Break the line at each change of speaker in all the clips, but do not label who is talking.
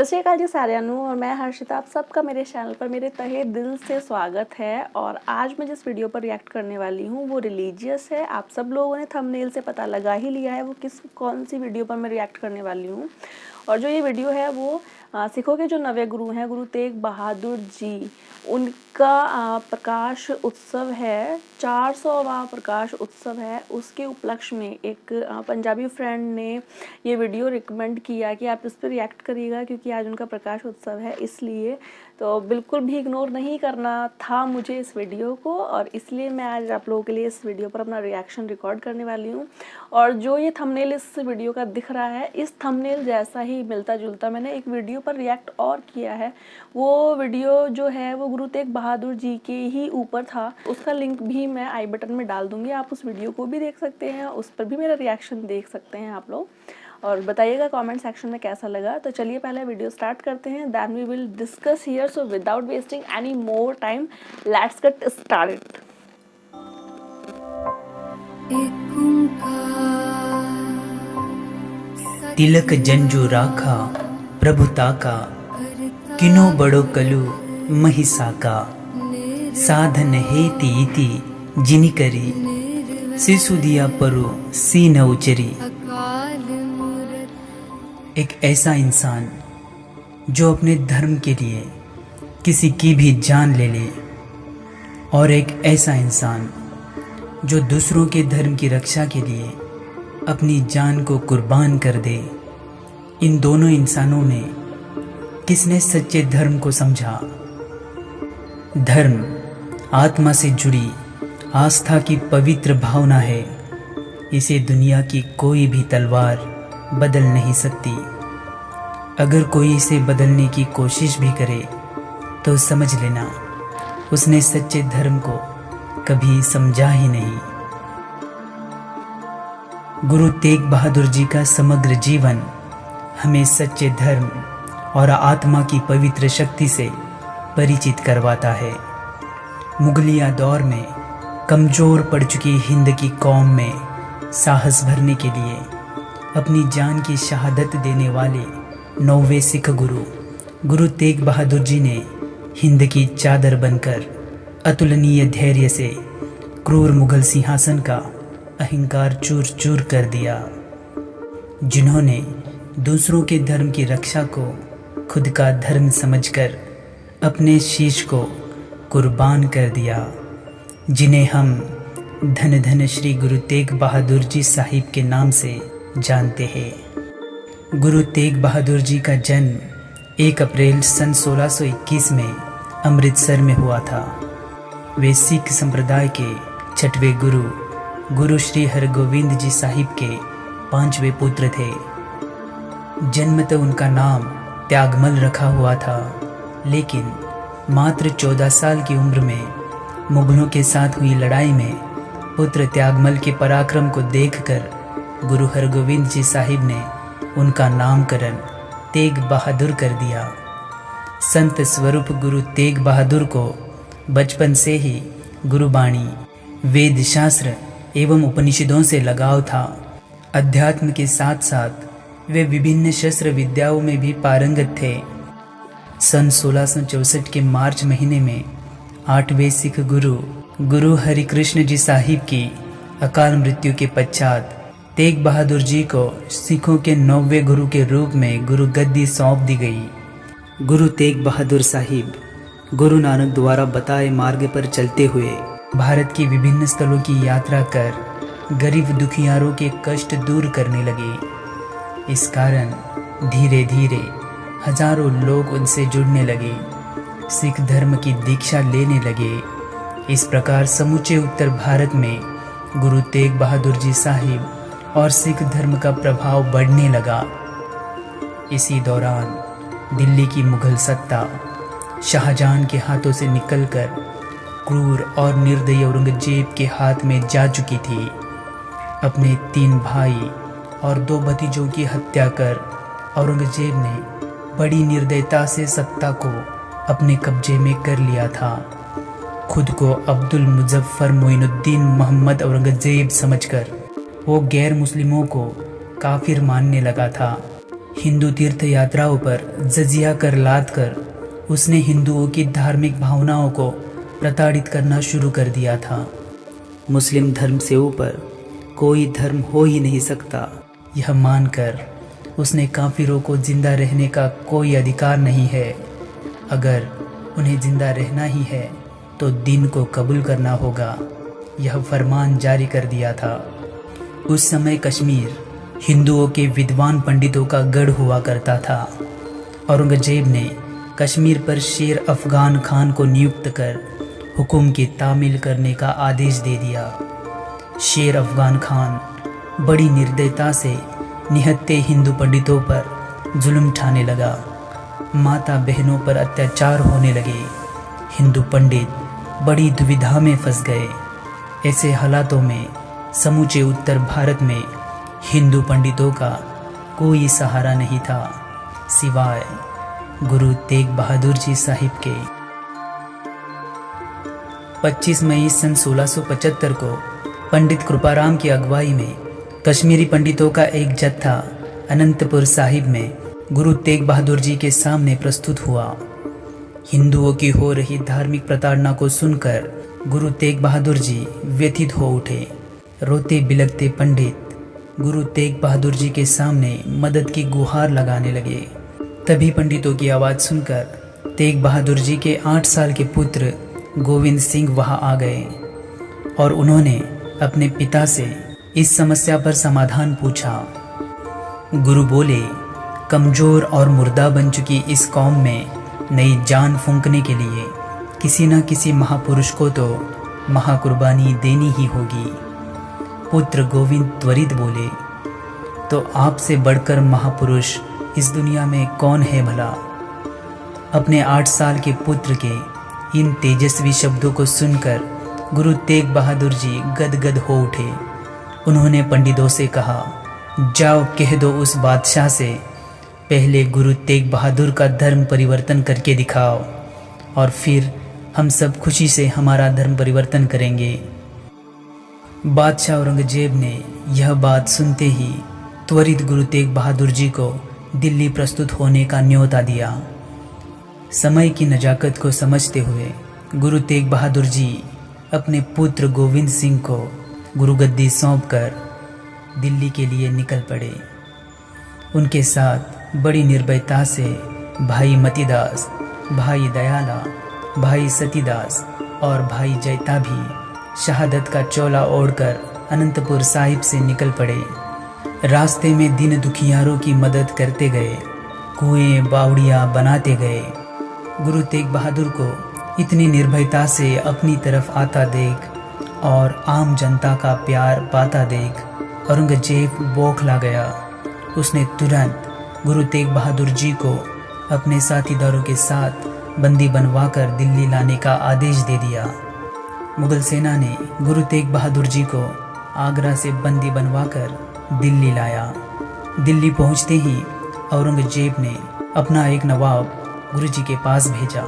श्री अकाल जी सारिਆਂ ਨੂੰ। और मैं हर्षिता, आप सबका मेरे चैनल पर मेरे तहे दिल से स्वागत है। और आज मैं जिस वीडियो पर रिएक्ट करने वाली हूँ वो रिलीजियस है। आप सब लोगों ने थंबनेल से पता लगा ही लिया है वो कौन सी वीडियो पर मैं रिएक्ट करने वाली हूँ। और जो ये वीडियो है वो सिखों के जो नवे गुरु हैं गुरु तेग बहादुर जी, उनका प्रकाश उत्सव है, 400वां प्रकाश उत्सव है। उसके उपलक्ष्य में एक पंजाबी फ्रेंड ने ये वीडियो रिकमेंड किया कि आप इस पर रिएक्ट करिएगा क्योंकि आज उनका प्रकाश उत्सव है, इसलिए तो बिल्कुल भी इग्नोर नहीं करना था मुझे इस वीडियो को। और इसलिए मैं आज आप लोगों के लिए इस वीडियो पर अपना रिएक्शन रिकॉर्ड करने वाली हूँ। और जो ये थंबनेल इस वीडियो का दिख रहा है, इस थंबनेल जैसा ही मिलता जुलता मैंने एक वीडियो पर रिएक्ट और किया है। वो वीडियो जो है वो गुरु तेग बहादुर जी के ही ऊपर था। उसका लिंक भी मैं आई बटन में डाल दूंगी, आप उस वीडियो को भी देख सकते हैं, उस पर भी मेरा रिएक्शन देख सकते हैं आप लोग। और बताइएगा कमेंट सेक्शन में कैसा लगा। तो चलिए पहले वीडियो स्टार्ट करते हैं, then we will discuss here. So without wasting any more time, let's get started.
तिलक जंजू राखा प्रभुता का, किनो बड़ो कलु महिसा का, साधन हेति इति जिनि करी, शिशु दिया परु सीन उचरी। एक ऐसा इंसान जो अपने धर्म के लिए किसी की भी जान ले ले, और एक ऐसा इंसान जो दूसरों के धर्म की रक्षा के लिए अपनी जान को कुर्बान कर दे। इन दोनों इंसानों में किसने सच्चे धर्म को समझा? धर्म आत्मा से जुड़ी आस्था की पवित्र भावना है। इसे दुनिया की कोई भी तलवार बदल नहीं सकती। अगर कोई इसे बदलने की कोशिश भी करे तो समझ लेना उसने सच्चे धर्म को कभी समझा ही नहीं। गुरु तेग बहादुर जी का समग्र जीवन हमें सच्चे धर्म और आत्मा की पवित्र शक्ति से परिचित करवाता है। मुगलिया दौर में कमजोर पड़ चुकी हिंद की कौम में साहस भरने के लिए अपनी जान की शहादत देने वाले 9वें सिख गुरु गुरु तेग बहादुर जी ने हिंद की चादर बनकर अतुलनीय धैर्य से क्रूर मुगल सिंहासन का अहंकार चूर चूर कर दिया। जिन्होंने दूसरों के धर्म की रक्षा को खुद का धर्म समझकर अपने शीश को कुर्बान कर दिया। जिन्हें हम धन धन श्री गुरु तेग बहादुर जी साहिब के नाम से जानते हैं। गुरु तेग बहादुर जी का जन्म 1 अप्रैल सन 1621 में अमृतसर में हुआ था। वे सिख संप्रदाय के 6वें गुरु गुरु श्री हरगोविंद जी साहिब के 5वें पुत्र थे। जन्मतः उनका नाम त्यागमल रखा हुआ था, लेकिन मात्र 14 साल की उम्र में मुगलों के साथ हुई लड़ाई में पुत्र त्यागमल के पराक्रम को देखकर गुरु हरगोविंद जी साहिब ने उनका नामकरण तेग बहादुर कर दिया। संत स्वरूप गुरु तेग बहादुर को बचपन से ही गुरुबाणी, वेद शास्त्र एवं उपनिषदों से लगाव था। अध्यात्म के साथ साथ वे विभिन्न शस्त्र विद्याओं में भी पारंगत थे। सन 1664 के मार्च महीने में 8वें सिख गुरु गुरु हरिकृष्ण जी साहिब की अकाल मृत्यु के पश्चात तेग बहादुर जी को सिखों के 9वें गुरु के रूप में गुरु गद्दी सौंप दी गई। गुरु तेग बहादुर साहिब गुरु नानक द्वारा बताए मार्ग पर चलते हुए भारत की विभिन्न स्थलों की यात्रा कर गरीब दुखियारों के कष्ट दूर करने लगे। इस कारण धीरे धीरे हजारों लोग उनसे जुड़ने लगे, सिख धर्म की दीक्षा लेने लगे। इस प्रकार समूचे उत्तर भारत में गुरु तेग बहादुर जी साहिब और सिख धर्म का प्रभाव बढ़ने लगा। इसी दौरान दिल्ली की मुगल सत्ता शाहजहां के हाथों से निकलकर क्रूर और निर्दयी औरंगजेब के हाथ में जा चुकी थी। अपने 3 भाई और 2 भतीजों की हत्या कर औरंगजेब ने बड़ी निर्दयता से सत्ता को अपने कब्जे में कर लिया था। खुद को अब्दुल मुजफ्फर मोइनुद्दीन मोहम्मद औरंगजेब समझकर वो गैर मुस्लिमों को काफिर मानने लगा था। हिंदू तीर्थ यात्राओं पर जजिया कर लाद कर उसने हिंदुओं की धार्मिक भावनाओं को प्रताड़ित करना शुरू कर दिया था। मुस्लिम धर्म से ऊपर कोई धर्म हो ही नहीं सकता, यह मानकर उसने काफिरों को जिंदा रहने का कोई अधिकार नहीं है। अगर उन्हें जिंदा रहना ही है तो दिन को कबूल करना होगा, यह फरमान जारी कर दिया था। उस समय कश्मीर हिंदुओं के विद्वान पंडितों का गढ़ हुआ करता था। औरंगजेब ने कश्मीर पर शेर अफगान खान को नियुक्त कर हुक्म की तामील करने का आदेश दे दिया। शेर अफगान खान बड़ी निर्दयता से निहत्थे हिंदू पंडितों पर जुल्म ढाने लगा। माता बहनों पर अत्याचार होने लगे। हिंदू पंडित बड़ी दुविधा में फंस गए। ऐसे हालातों में समूचे उत्तर भारत में हिंदू पंडितों का कोई सहारा नहीं था सिवाय गुरु तेग बहादुर जी साहिब के। 25 मई सन 1675 को पंडित कृपाराम की अगुवाई में कश्मीरी पंडितों का एक जत्था अनंतपुर साहिब में गुरु तेग बहादुर जी के सामने प्रस्तुत हुआ। हिंदुओं की हो रही धार्मिक प्रताड़ना को सुनकर गुरु तेग बहादुर जी व्यथित हो उठे। रोते बिलखते पंडित गुरु तेग बहादुर जी के सामने मदद की गुहार लगाने लगे। तभी पंडितों की आवाज़ सुनकर तेग बहादुर जी के 8 साल के पुत्र गोविंद सिंह वहां आ गए और उन्होंने अपने पिता से इस समस्या पर समाधान पूछा। गुरु बोले, कमज़ोर और मुर्दा बन चुकी इस कौम में नई जान फूंकने के लिए किसी न किसी महापुरुष को तो महाकुर्बानी देनी ही होगी। पुत्र गोविंद त्वरित बोले, तो आपसे बढ़कर महापुरुष इस दुनिया में कौन है भला। अपने 8 साल के पुत्र के इन तेजस्वी शब्दों को सुनकर गुरु तेग बहादुर जी गदगद हो उठे। उन्होंने पंडितों से कहा, जाओ कह दो उस बादशाह से पहले गुरु तेग बहादुर का धर्म परिवर्तन करके दिखाओ और फिर हम सब खुशी से हमारा धर्म परिवर्तन करेंगे। बादशाह औरंगजेब ने यह बात सुनते ही त्वरित गुरु तेग बहादुर जी को दिल्ली प्रस्तुत होने का न्योता दिया। समय की नजाकत को समझते हुए गुरु तेग बहादुर जी अपने पुत्र गोविंद सिंह को गुरुगद्दी सौंपकर दिल्ली के लिए निकल पड़े। उनके साथ बड़ी निर्भयता से भाई मतीदास, भाई दयाला, भाई सतीदास और भाई जैता भी शहादत का चोला ओढ़कर अनंतपुर साहिब से निकल पड़े। रास्ते में दिन दुखियारों की मदद करते गए, कुएं बावड़ियाँ बनाते गए। गुरु तेग बहादुर को इतनी निर्भयता से अपनी तरफ आता देख और आम जनता का प्यार पाता देख औरंगजेब बौखला गया। उसने तुरंत गुरु तेग बहादुर जी को अपने साथीदारों के साथ बंदी बनवाकर दिल्ली लाने का आदेश दे दिया। मुगल सेना ने गुरु तेग बहादुर जी को आगरा से बंदी बनवाकर दिल्ली लाया। दिल्ली पहुंचते ही औरंगजेब ने अपना एक नवाब गुरुजी के पास भेजा।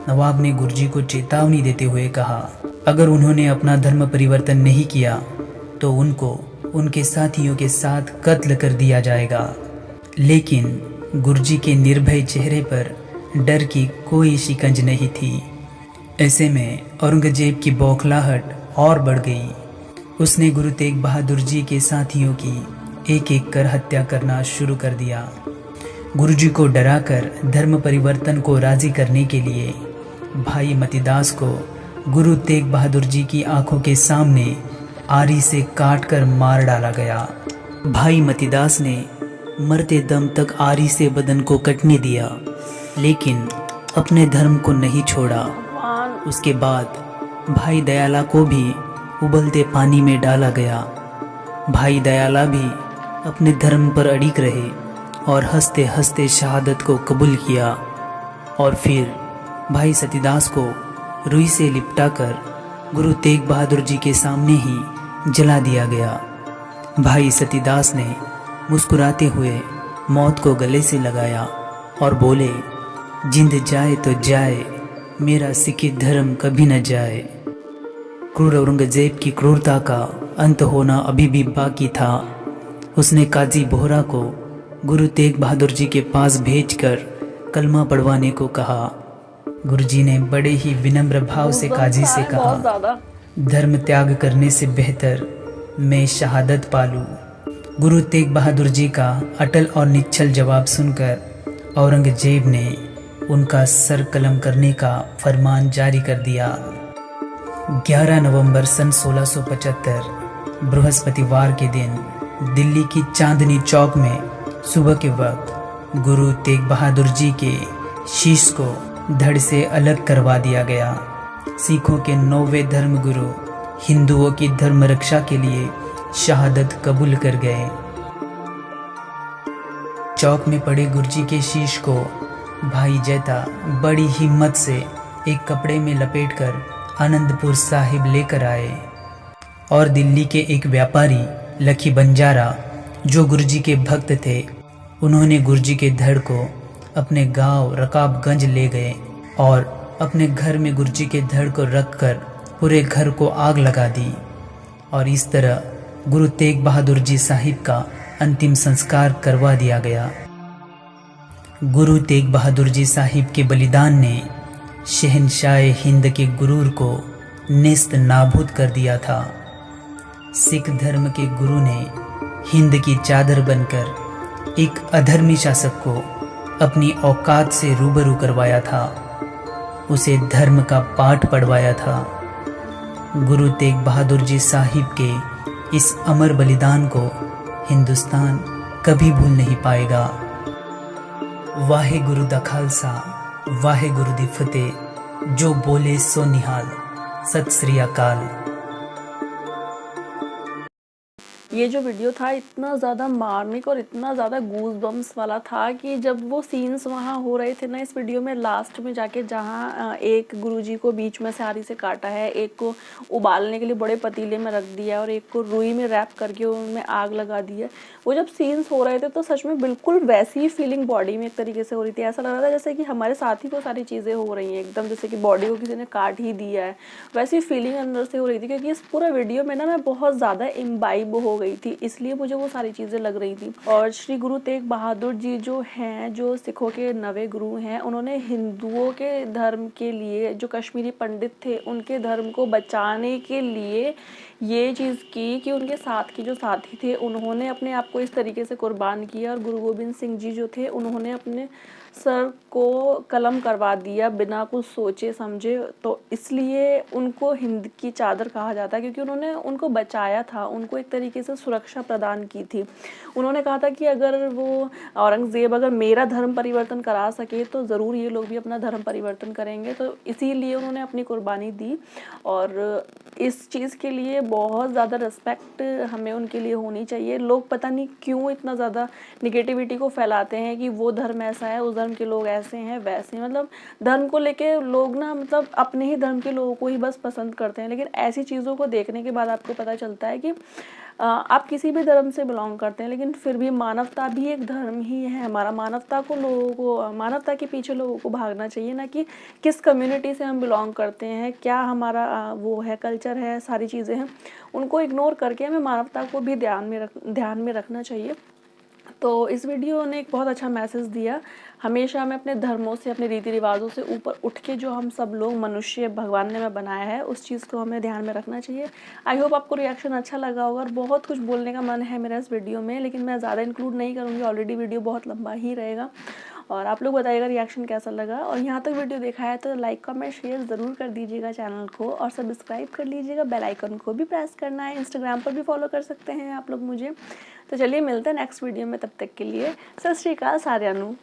नवाब ने गुरुजी को चेतावनी देते हुए कहा, अगर उन्होंने अपना धर्म परिवर्तन नहीं किया तो उनको उनके साथियों के साथ कत्ल कर दिया जाएगा। लेकिन गुरुजी के निर्भय चेहरे पर डर की कोई शिकंज नहीं थी। ऐसे में औरंगजेब की बौखलाहट और बढ़ गई। उसने गुरु तेग बहादुर जी के साथियों की एक एक कर हत्या करना शुरू कर दिया। गुरुजी को डराकर धर्म परिवर्तन को राजी करने के लिए भाई मतीदास को गुरु तेग बहादुर जी की आंखों के सामने आरी से काटकर मार डाला गया। भाई मतीदास ने मरते दम तक आरी से बदन को कटने दिया, लेकिन अपने धर्म को नहीं छोड़ा। उसके बाद भाई दयाला को भी उबलते पानी में डाला गया। भाई दयाला भी अपने धर्म पर अड़िग रहे और हंसते हंसते शहादत को कबूल किया। और फिर भाई सतीदास को रुई से लिपटाकर गुरु तेग बहादुर जी के सामने ही जला दिया गया। भाई सतीदास ने मुस्कुराते हुए मौत को गले से लगाया और बोले, जिंद जाए तो जाए, मेरा सिख धर्म कभी न जाए। क्रूर औरंगजेब की क्रूरता का अंत होना अभी भी बाकी था। उसने काजी बोहरा को गुरु तेग बहादुर जी के पास भेजकर कलमा पढ़वाने को कहा। गुरुजी ने बड़े ही विनम्र भाव से काजी से कहा, धर्म त्याग करने से बेहतर मैं शहादत पालूं। गुरु तेग बहादुर जी का अटल और निश्चल जवाब सुनकर औरंगजेब ने उनका सर कलम करने का फरमान जारी कर दिया। 11 नवंबर सन 1675 बृहस्पतिवार के दिन दिल्ली की चांदनी चौक में सुबह के वक्त गुरु तेग बहादुर जी के शीश को धड़ से अलग करवा दिया गया। सिखों के 9वें धर्मगुरु हिंदुओं की धर्म रक्षा के लिए शहादत कबूल कर गए। चौक में पड़े गुरुजी के शीश को भाई जैता बड़ी हिम्मत से एक कपड़े में लपेटकर आनंदपुर साहिब लेकर आए और दिल्ली के एक व्यापारी लखी बंजारा जो गुरुजी के भक्त थे, उन्होंने गुरुजी के धड़ को अपने गांव रकाबगंज ले गए और अपने घर में गुरुजी के धड़ को रखकर पूरे घर को आग लगा दी और इस तरह गुरु तेग बहादुर जी साहिब का अंतिम संस्कार करवा दिया गया। गुरु तेग बहादुर जी साहिब के बलिदान ने शहंशाह हिंद के गुरूर को नेस्त नाबूद कर दिया था। सिख धर्म के गुरु ने हिंद की चादर बनकर एक अधर्मी शासक को अपनी औकात से रूबरू करवाया था, उसे धर्म का पाठ पढ़वाया था। गुरु तेग बहादुर जी साहिब के इस अमर बलिदान को हिंदुस्तान कभी भूल नहीं पाएगा। वाहे गुरु दा खालसा, वाहे गुरु दी फतेह, जो बोले सो निहाल। सत श्री अकाल।
ये जो वीडियो था इतना ज़्यादा मार्मिक और इतना ज़्यादा गूज बम्स वाला था कि जब वो सीन्स वहाँ हो रहे थे ना, इस वीडियो में लास्ट में जाके जहाँ एक गुरुजी को बीच में से आरी से काटा है, एक को उबालने के लिए बड़े पतीले में रख दिया और एक को रुई में रैप करके उनमें आग लगा दी है, वो जब सीन्स हो रहे थे तो सच में बिल्कुल वैसी ही फीलिंग बॉडी में एक तरीके से हो रही थी। ऐसा लग रहा था जैसे कि हमारे साथ ही को सारी चीज़ें हो रही हैं, एकदम जैसे कि बॉडी को किसी ने काट ही दिया है, वैसी फीलिंग अंदर से हो रही थी। क्योंकि इस पूरा वीडियो में ना मैं बहुत ज़्यादा इम्बाइब हो गई थी, इसलिए मुझे वो सारी चीज़ें लग रही थी। और श्री गुरु तेग बहादुर जी जो हैं, जो सिखों के 9वें गुरु हैं, उन्होंने हिंदुओं के धर्म के लिए, जो कश्मीरी पंडित थे उनके धर्म को बचाने के लिए ये चीज़ की कि उनके साथ के जो साथी थे उन्होंने अपने आप को इस तरीके से कुर्बान किया। और गुरु गोविंद सिंह जी जो थे उन्होंने अपने सर को कलम करवा दिया बिना कुछ सोचे समझे, तो इसलिए उनको हिंद की चादर कहा जाता है, क्योंकि उन्होंने उनको बचाया था, उनको एक तरीके से सुरक्षा प्रदान की थी। उन्होंने कहा था कि अगर वो औरंगज़ेब अगर मेरा धर्म परिवर्तन करा सके तो ज़रूर ये लोग भी अपना धर्म परिवर्तन करेंगे, तो इसीलिए उन्होंने अपनी कुर्बानी दी। और इस चीज़ के लिए बहुत ज़्यादा रिस्पेक्ट हमें उनके लिए होनी चाहिए। लोग पता नहीं क्यों इतना ज़्यादा निगेटिविटी को फैलाते हैं कि वो धर्म ऐसा है, उस धर्म के लोग ऐसे हैं वैसे हैं, मतलब धर्म को लेके लोग ना मतलब अपने ही धर्म के लोगों को ही बस पसंद करते हैं। लेकिन ऐसी चीज़ों को देखने के बाद आपको पता चलता है कि आप किसी भी धर्म से बिलोंग करते हैं, लेकिन फिर भी मानवता भी एक धर्म ही है हमारा। मानवता को लोगों को, मानवता के पीछे लोगों को भागना चाहिए, ना कि किस कम्युनिटी से हम बिलोंग करते हैं, क्या हमारा वो है कल्चर है, सारी चीज़ें हैं, उनको इग्नोर करके हमें मानवता को भी ध्यान में रखना चाहिए। तो इस वीडियो ने एक बहुत अच्छा मैसेज दिया। हमेशा हमें अपने धर्मों से, अपने रीति रिवाजों से ऊपर उठ के जो हम सब लोग मनुष्य भगवान ने हमें बनाया है, उस चीज़ को हमें ध्यान में रखना चाहिए। आई होप आपको रिएक्शन अच्छा लगा होगा। और बहुत कुछ बोलने का मन है मेरा इस वीडियो में, लेकिन मैं ज़्यादा इंक्लूड नहीं करूँगी, ऑलरेडी वीडियो बहुत लंबा ही रहेगा। और आप लोग बताइएगा रिएक्शन कैसा लगा। और यहाँ तक वीडियो देखा है तो लाइक कमेंट शेयर ज़रूर कर दीजिएगा चैनल को, और सब्सक्राइब कर लीजिएगा। बेल आइकन को भी प्रेस करना है। इंस्टाग्राम पर भी फॉलो कर सकते हैं आप लोग मुझे। तो चलिए मिलते हैं नेक्स्ट वीडियो में, तब तक के लिए सत श्री अकाल साਰਿਆਂ ਨੂੰ।